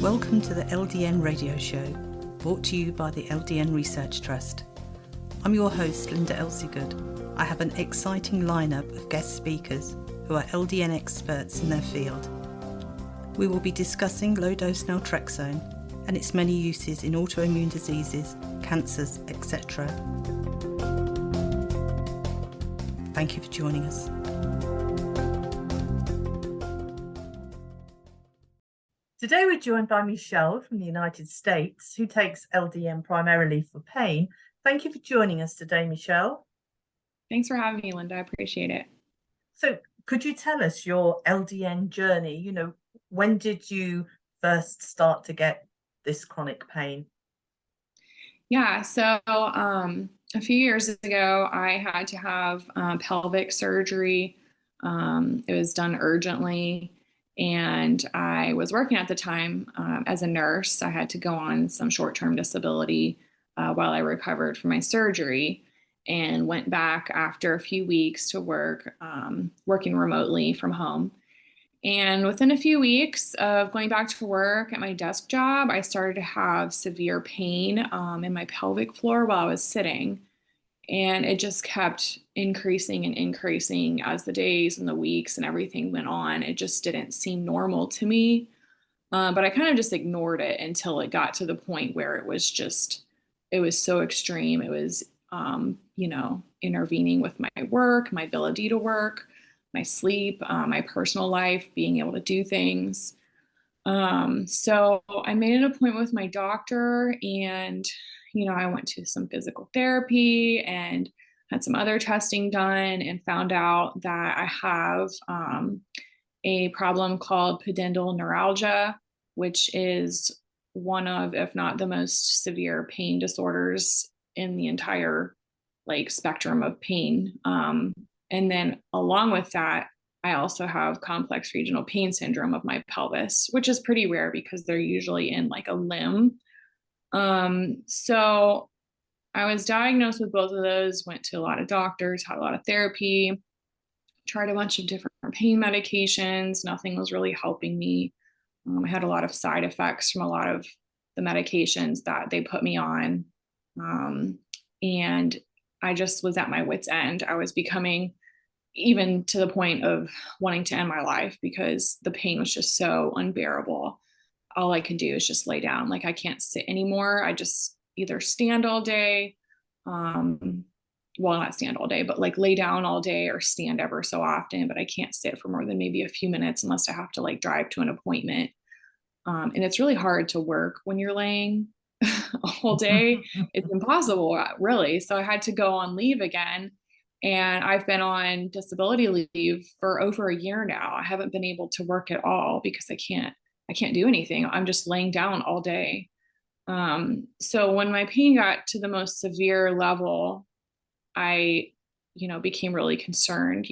Welcome to the LDN Radio Show, brought to you by the LDN Research Trust. I'm your host, Linda Elsiegood. I have an exciting lineup of guest speakers who are LDN experts in their field. We will be discussing low-dose Naltrexone and its many uses in autoimmune diseases, cancers, etc. Thank you for joining us. Today we're joined by Michelle from the United States, who takes LDN primarily for pain. Thank you for joining us today, Michelle. Thanks for having me, Linda. I appreciate it. So could you tell us your LDN journey? When did you first start to get this chronic pain? Yeah, so a few years ago, I had to have pelvic surgery. It was done urgently. And I was working at the time as a nurse. I had to go on some short-term disability while I recovered from my surgery, and went back after a few weeks to work, working remotely from home. And within a few weeks of going back to work at my desk job, I started to have severe pain in my pelvic floor while I was sitting. And it just kept increasing and increasing as the days and the weeks and everything went on. It just didn't seem normal to me. But I kind of just ignored it until it got to the point where it was so extreme. It was, intervening with my work, my ability to work, my sleep, my personal life, being able to do things. So I made an appointment with my doctor, and I went to some physical therapy and had some other testing done, and found out that I have a problem called pudendal neuralgia, which is one of, if not the most severe pain disorders in the entire spectrum of pain. And then along with that, I also have complex regional pain syndrome of my pelvis, which is pretty rare because they're usually in a limb. So I was diagnosed with both of those, went to a lot of doctors, had a lot of therapy, tried a bunch of different pain medications. Nothing was really helping me. I had a lot of side effects from a lot of the medications that they put me on. And I just was at my wit's end. I was becoming even to the point of wanting to end my life because the pain was just so unbearable. All I could do is just lay down. I can't sit anymore. I just either stand all day, well, not stand all day, but lay down all day, or stand ever so often, but I can't sit for more than maybe a few minutes unless I have to drive to an appointment. And it's really hard to work when you're laying all day. It's impossible, really. So I had to go on leave again. And I've been on disability leave for over a year now. I haven't been able to work at all because I can't do anything. I'm just laying down all day. So when my pain got to the most severe level, I, became really concerned.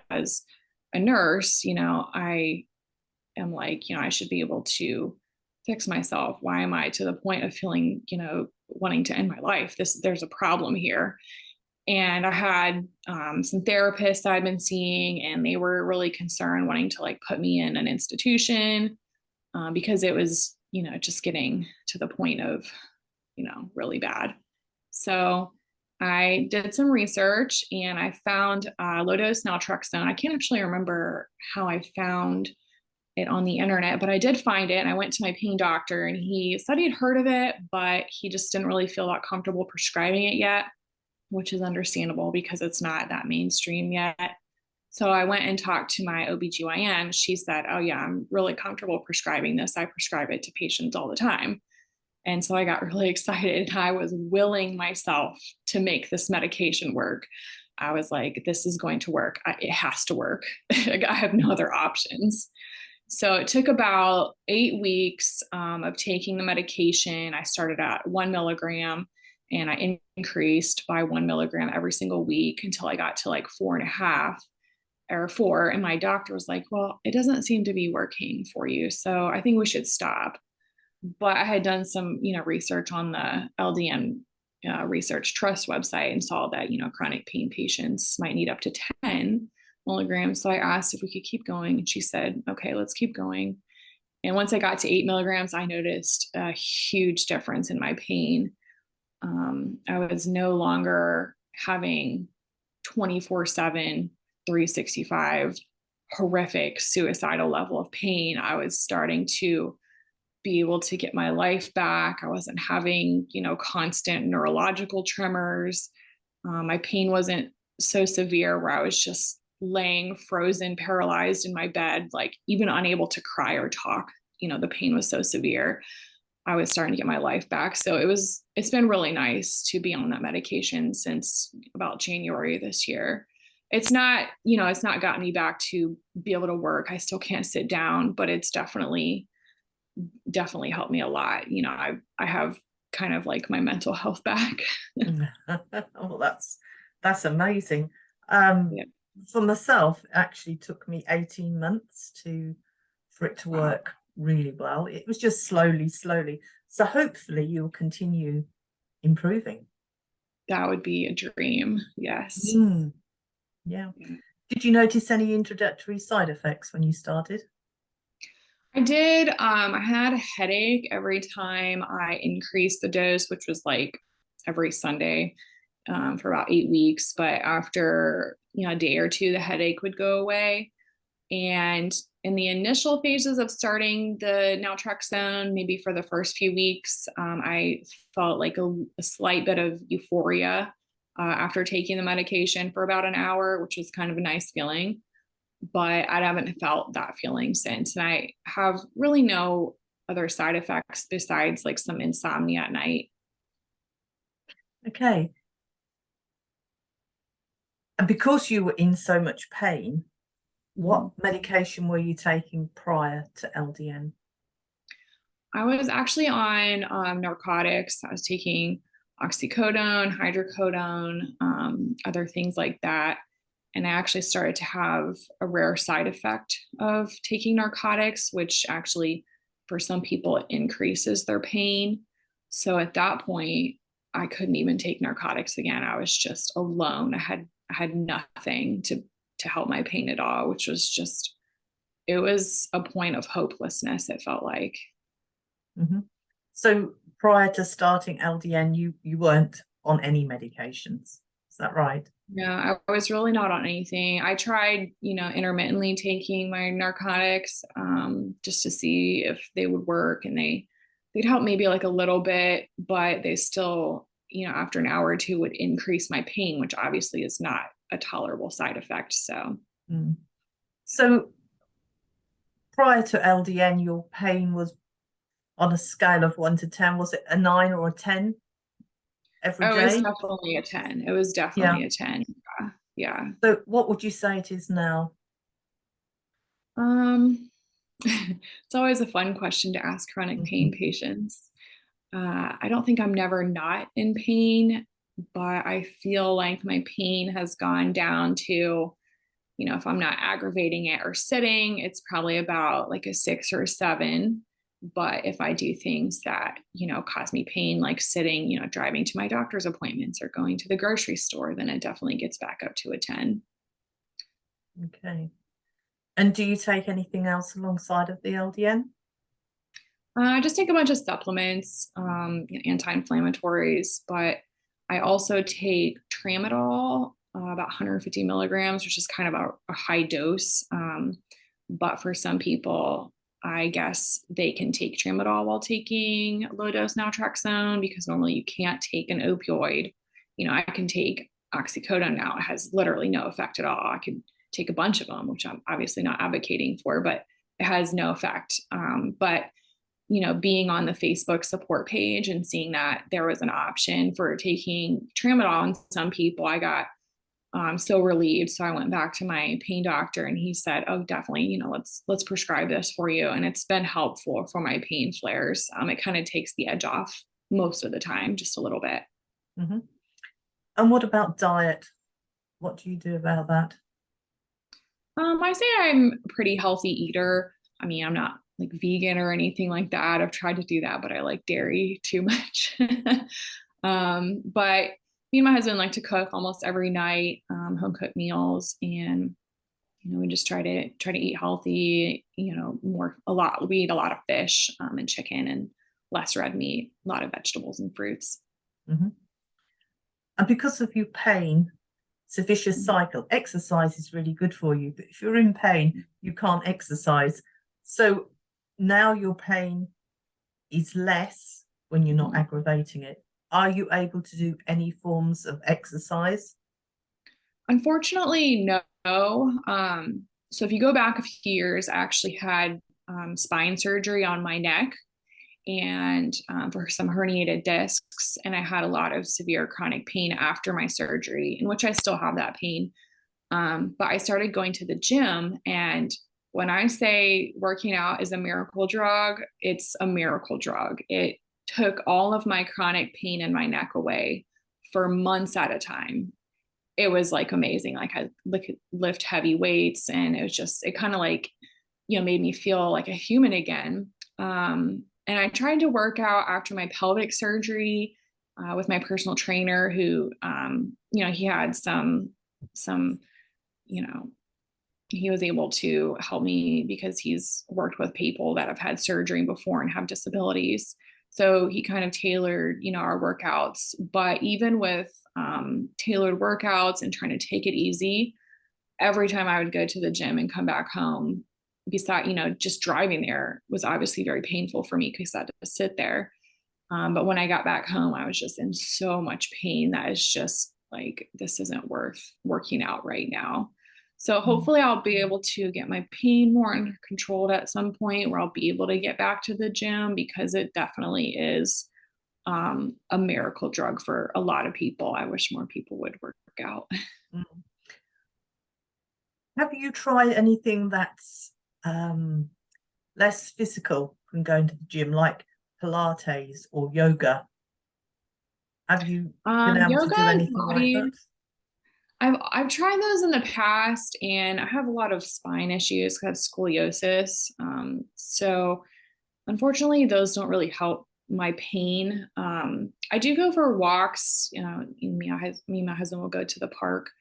As a nurse, I am I should be able to fix myself. Why am I to the point of feeling, wanting to end my life? There's a problem here. And I had some therapists I've been seeing, and they were really concerned, wanting to put me in an institution because it was, just getting to the point of, really bad. So I did some research, and I found low-dose Naltrexone. I can't actually remember how I found it on the internet, but I did find it, and I went to my pain doctor, and he said he'd heard of it, but he just didn't really feel that comfortable prescribing it yet, which is understandable because it's not that mainstream yet. So I went and talked to my OBGYN. She said, oh yeah, I'm really comfortable prescribing this. I prescribe it to patients all the time. And so I got really excited. I was willing myself to make this medication work. I was like, this is going to work. It has to work. I have no other options. So it took about 8 weeks of taking the medication. I started at 1 milligram, and I increased by 1 milligram every single week until I got to 4.5 or 4. And my doctor was like, well, it doesn't seem to be working for you, so I think we should stop. But I had done some, research on the LDN Research Trust website and saw that, chronic pain patients might need up to 10 milligrams. So I asked if we could keep going, and she said, okay, let's keep going. And once I got to 8 milligrams, I noticed a huge difference in my pain. I was no longer having 24/7, 365 horrific suicidal level of pain. I was starting to be able to get my life back. I wasn't having, constant neurological tremors. My pain wasn't so severe where I was just laying frozen, paralyzed in my bed, like even unable to cry or talk. The pain was so severe. I was starting to get my life back. So it's been really nice to be on that medication since about January this year. It's not gotten me back to be able to work. I still can't sit down, but it's definitely helped me a lot. I have kind of like my mental health back. Oh, that's amazing. Yeah. For myself, it actually took me 18 months for it to work really well. It was just slowly. So hopefully you'll continue improving. That would be a dream. Yes. Yeah. Did you notice any introductory side effects when you started? I did. I had a headache every time I increased the dose, which was like every Sunday for about 8 weeks. But after a day or two, the headache would go away. And in the initial phases of starting the Naltrexone, maybe for the first few weeks, I felt like a slight bit of euphoria after taking the medication for about an hour, which was kind of a nice feeling. But I haven't felt that feeling since. And I have really no other side effects besides like some insomnia at night. Okay. And because you were in so much pain, what medication were you taking prior to LDN? I was actually on narcotics. I was taking oxycodone, hydrocodone, other things like that. And I actually started to have a rare side effect of taking narcotics, which actually for some people increases their pain. So at that point, I couldn't even take narcotics again. I was just alone. I had nothing to help my pain at all, which was just, it was a point of hopelessness, it felt like. So prior to starting LDN, you weren't on any medications. Is that right? No, I was really not on anything. I tried, intermittently taking my narcotics just to see if they would work, and they'd help maybe like a little bit, but they still, after an hour or two would increase my pain, which obviously is not a tolerable side effect. So prior to LDN, your pain was on a scale of 1 to 10. Was it a 9 or a 10 every day? It was definitely a 10. It was definitely a 10. Yeah. So what would you say it is now? It's always a fun question to ask chronic pain patients. I don't think I'm never not in pain, but I feel like my pain has gone down to, if I'm not aggravating it or sitting, it's probably about like a 6 or a 7. But if I do things that, cause me pain, like sitting, driving to my doctor's appointments or going to the grocery store, then it definitely gets back up to a 10. Okay. And do you take anything else alongside of the LDN? I just take a bunch of supplements, anti-inflammatories, but I also take tramadol, about 150 milligrams, which is kind of a high dose. But for some people, I guess they can take tramadol while taking low dose naltrexone, because normally you can't take an opioid. I can take oxycodone now. It has literally no effect at all. I could take a bunch of them, which I'm obviously not advocating for, but it has no effect. But being on the Facebook support page and seeing that there was an option for taking tramadol in some people, I got so relieved. So I went back to my pain doctor and he said, oh, definitely, let's prescribe this for you. And it's been helpful for my pain flares. It kind of takes the edge off most of the time, just a little bit. And what about diet? What do you do about that? I say I'm a pretty healthy eater. I mean, I'm not like vegan or anything like that. I've tried to do that, but I like dairy too much. But me and my husband like to cook almost every night, home cooked meals. And, we just try to eat healthy, we eat a lot of fish, and chicken, and less red meat, a lot of vegetables and fruits. Mm-hmm. And because of your pain, it's a vicious cycle. Exercise is really good for you, but if you're in pain, you can't exercise. So now your pain is less when you're not aggravating it. Are you able to do any forms of exercise? Unfortunately, no. So if you go back a few years, I actually had spine surgery on my neck, and for some herniated discs. And I had a lot of severe chronic pain after my surgery, in which I still have that pain. But I started going to the gym. And when I say working out is a miracle drug, it's a miracle drug. It took all of my chronic pain in my neck away for months at a time. It was like amazing. Like I lift heavy weights, and it kind of like, made me feel like a human again. And I tried to work out after my pelvic surgery with my personal trainer who, he had some, he was able to help me because he's worked with people that have had surgery before and have disabilities. So he kind of tailored, our workouts. But even with tailored workouts and trying to take it easy, every time I would go to the gym and come back home, just driving there was obviously very painful for me because I had to sit there. But when I got back home, I was just in so much pain that it's just like, this isn't worth working out right now. So hopefully I'll be able to get my pain more under control at some point where I'll be able to get back to the gym, because it definitely is a miracle drug for a lot of people. I wish more people would work out. Have you tried anything that's less physical than going to the gym, like Pilates or yoga? Have you been able to do anything like that? I've tried those in the past, and I have a lot of spine issues. I have scoliosis. So unfortunately, those don't really help my pain. I do go for walks. Me and my husband will go to the park,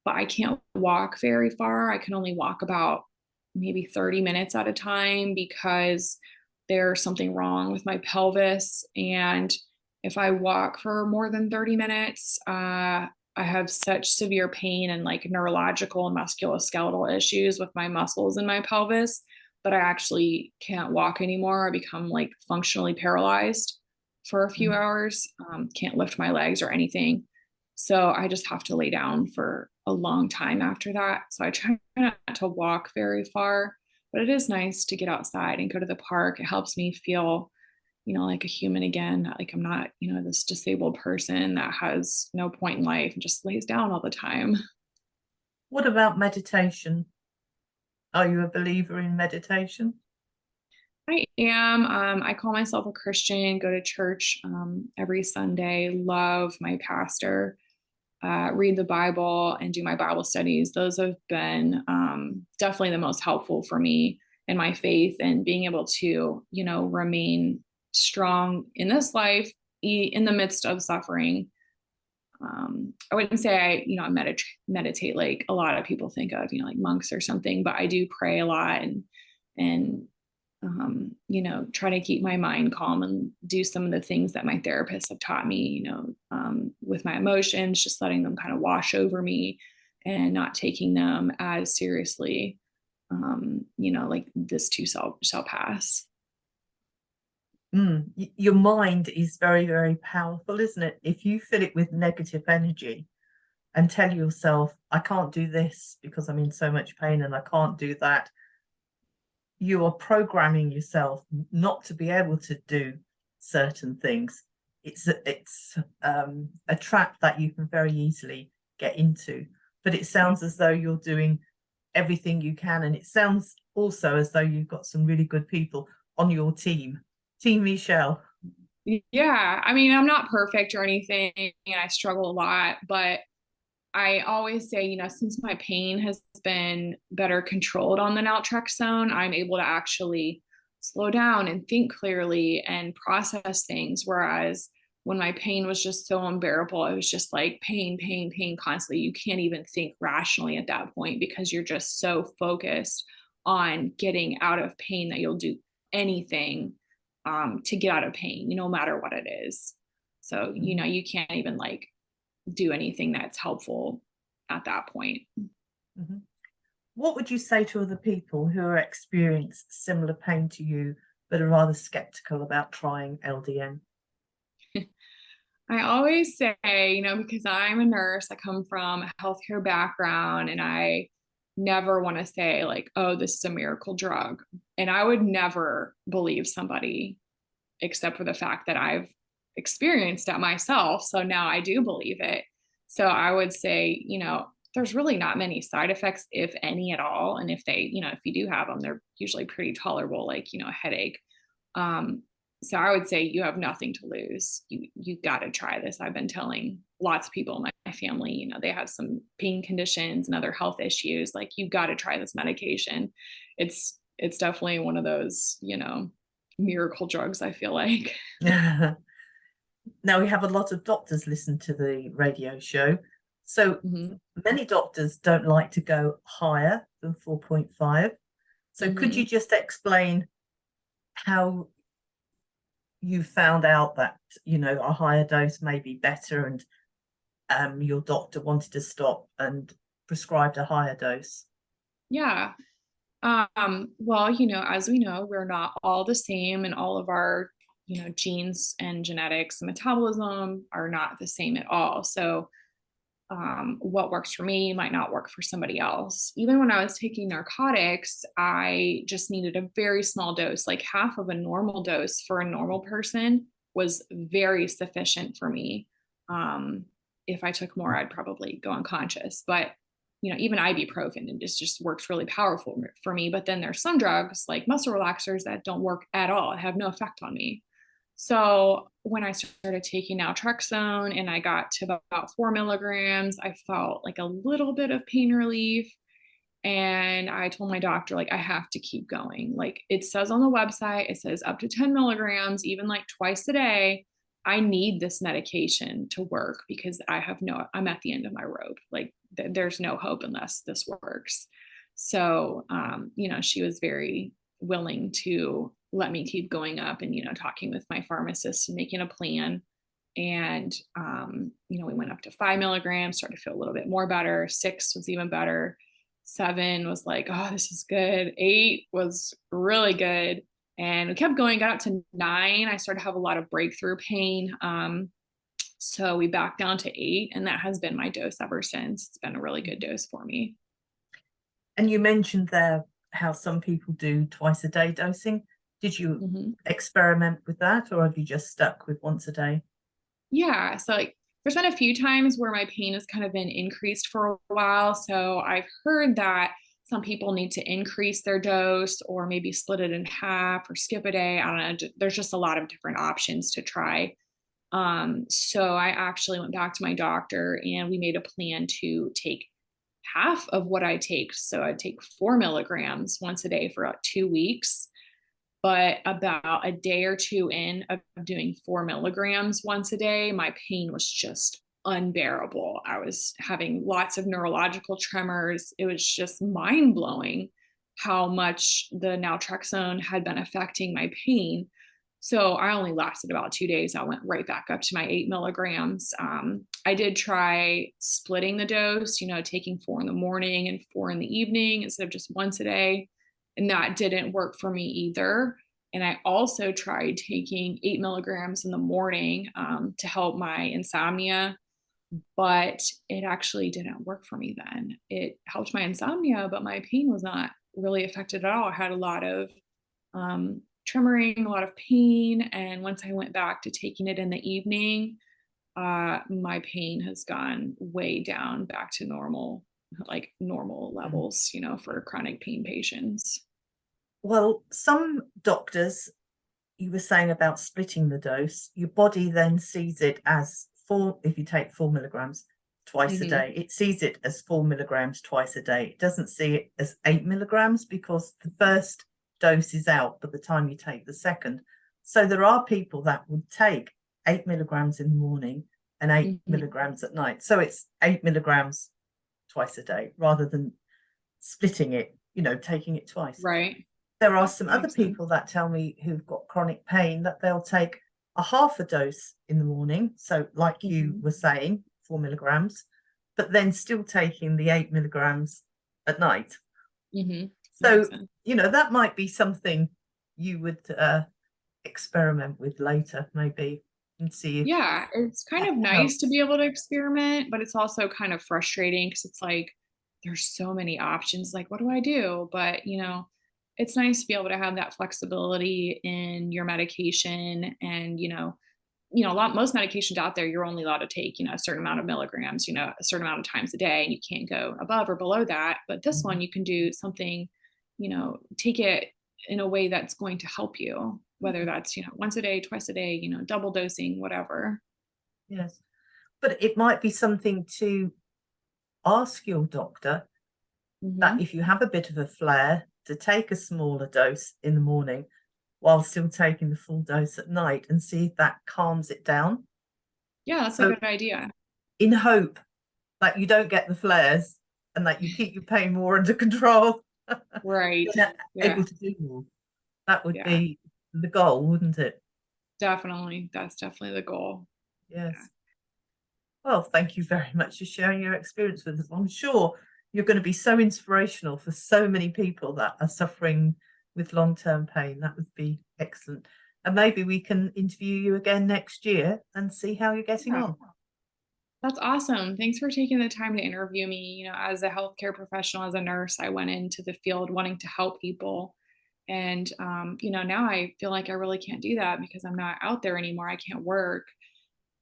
but I can't walk very far. I can only walk about maybe 30 minutes at a time because there's something wrong with my pelvis. And if I walk for more than 30 minutes, I have such severe pain and like neurological and musculoskeletal issues with my muscles in my pelvis that I actually can't walk anymore. I become like functionally paralyzed for a few hours, can't lift my legs or anything. So I just have to lay down for a long time after that. So I try not to walk very far, but it is nice to get outside and go to the park. It helps me feel, like a human again. Like I'm not, this disabled person that has no point in life and just lays down all the time. What about meditation? Are you a believer in meditation? I am. I call myself a Christian, go to church every Sunday, love my pastor, read the Bible and do my Bible studies. Those have been definitely the most helpful for me in my faith and being able to, remain strong in this life in the midst of suffering. I wouldn't say I meditate like a lot of people think of, like monks or something, but I do pray a lot and try to keep my mind calm and do some of the things that my therapists have taught me, with my emotions, just letting them kind of wash over me and not taking them as seriously, like this too shall pass. Your mind is very, very powerful, isn't it? If you fill it with negative energy and tell yourself, I can't do this because I'm in so much pain and I can't do that, you are programming yourself not to be able to do certain things. It's a trap that you can very easily get into. But it sounds as though you're doing everything you can, and it sounds also as though you've got some really good people on your team. Team Michelle. Yeah, I mean, I'm not perfect or anything, and I struggle a lot, but I always say, since my pain has been better controlled on the Naltrexone, I'm able to actually slow down and think clearly and process things. Whereas when my pain was just so unbearable. It was just like pain, pain, pain constantly. You can't even think rationally at that point because you're just so focused on getting out of pain that you'll do anything to get out of pain, no matter what it is. So, you can't even like do anything that's helpful at that point. Mm-hmm. What would you say to other people who are experiencing similar pain to you, but are rather skeptical about trying LDN? I always say, because I'm a nurse, I come from a healthcare background, and I never want to say like, oh, this is a miracle drug. And I would never believe somebody except for the fact that I've experienced it myself. So now I do believe it. So I would say, there's really not many side effects, if any at all. And if they, if you do have them, they're usually pretty tolerable, like, a headache. So I would say you have nothing to lose. You got to try this. I've been telling lots of people in my family, they have some pain conditions and other health issues. Like, you got to try this medication. It's definitely one of those, miracle drugs, I feel like. Now, we have a lot of doctors listen to the radio show. So many doctors don't like to go higher than 4.5. So could you just explain how you found out that, a higher dose may be better, and your doctor wanted to stop and prescribed a higher dose? Yeah. Well, as we know, we're not all the same, and all of our, genes and genetics and metabolism are not the same at all. So what works for me might not work for somebody else. Even when I was taking narcotics, I just needed a very small dose, like half of a normal dose for a normal person was very sufficient for me. If I took more, I'd probably go unconscious. But even ibuprofen, it just works really powerful for me. But then there's some drugs like muscle relaxers that don't work at all, have no effect on me. So when I started taking Naltrexone and I got to about 4 milligrams, I felt like a little bit of pain relief. And I told my doctor, like, I have to keep going. Like, it says on the website, it says up to 10 milligrams, even like twice a day. I need this medication to work because I'm at the end of my rope. Like, there's no hope unless this works. So, she was very willing to let me keep going up and, talking with my pharmacist and making a plan. And, we went up to 5 milligrams, started to feel a little bit more better. 6 was even better. 7 was like, oh, this is good. 8 was really good. And we kept going, got up to 9. I started to have a lot of breakthrough pain. So we backed down to 8, and that has been my dose ever since. It's been a really good dose for me. And you mentioned there how some people do twice a day dosing. Did you experiment with that, or have you just stuck with once a day? Yeah. So there's been a few times where my pain has kind of been increased for a while. So I've heard that some people need to increase their dose or maybe split it in half or skip a day. I don't know. There's just a lot of different options to try. So I actually went back to my doctor and we made a plan to take half of what I take. So I'd take 4 milligrams once a day for about 2 weeks. But about a day or two in of doing 4 milligrams once a day, my pain was just unbearable. I was having lots of neurological tremors. It was just mind blowing how much the naltrexone had been affecting my pain. So I only lasted about 2 days. I went right back up to my 8 milligrams. I did try splitting the dose, taking 4 in the morning and 4 in the evening instead of just once a day. And that didn't work for me either. And I also tried taking 8 milligrams in the morning to help my insomnia, but it actually didn't work for me then. It helped my insomnia, but my pain was not really affected at all. I had a lot of tremoring, a lot of pain. And once I went back to taking it in the evening, my pain has gone way down back to normal levels, for chronic pain patients. Well, some doctors, you were saying about splitting the dose, your body then sees it as 4, if you take 4 milligrams twice a day, it sees it as 4 milligrams twice a day. It doesn't see it as 8 milligrams because the first dose is out by the time you take the second. So there are people that would take 8 milligrams in the morning and 8 milligrams at night. So it's 8 milligrams twice a day rather than splitting it, taking it twice. Right. There are some other people that tell me who've got chronic pain that they'll take a half a dose in the morning. So like you were saying, 4 milligrams, but then still taking the 8 milligrams at night. So, that might be something you would experiment with later, maybe, and see. Yeah, it's kind of nice to be able to experiment, but it's also kind of frustrating because it's like, there's so many options. Like, what do I do? But, it's nice to be able to have that flexibility in your medication. And, most medications out there, you're only allowed to take, a certain amount of milligrams, a certain amount of times a day, and you can't go above or below that. But this one, you can do something, take it in a way that's going to help you, whether that's, once a day, twice a day, double dosing, whatever. Yes. But it might be something to ask your doctor that if you have a bit of a flare, to take a smaller dose in the morning while still taking the full dose at night, and see if that calms it down. Yeah, that's a good idea. In hope that you don't get the flares and that you keep your pain more under control. Right. Able to do more. That would be the goal, wouldn't it? Definitely. That's definitely the goal. Yes. Yeah. Well, thank you very much for sharing your experience with us. I'm sure you're going to be so inspirational for so many people that are suffering with long-term pain. That would be excellent. And maybe we can interview you again next year and see how you're getting on. That's awesome. Thanks for taking the time to interview me. As a healthcare professional, as a nurse, I went into the field wanting to help people. And, now I feel like I really can't do that because I'm not out there anymore. I can't work.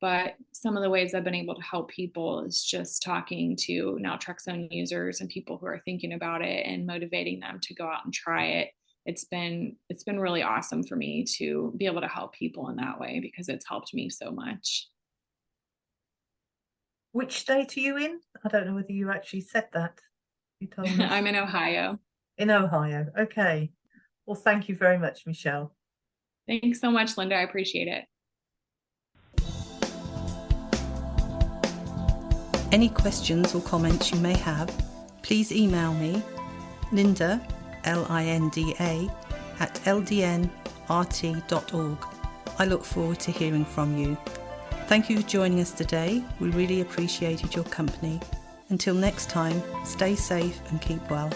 But some of the ways I've been able to help people is just talking to Naltrexone users and people who are thinking about it and motivating them to go out and try it. It's been really awesome for me to be able to help people in that way because it's helped me so much. Which state are you in? I don't know whether you actually said that. You told me. I'm in Ohio. In Ohio. Okay. Well, thank you very much, Michelle. Thanks so much, Linda. I appreciate it. Any questions or comments you may have, please email me, Linda, Linda, at ldnrt.org. I look forward to hearing from you. Thank you for joining us today. We really appreciated your company. Until next time, stay safe and keep well.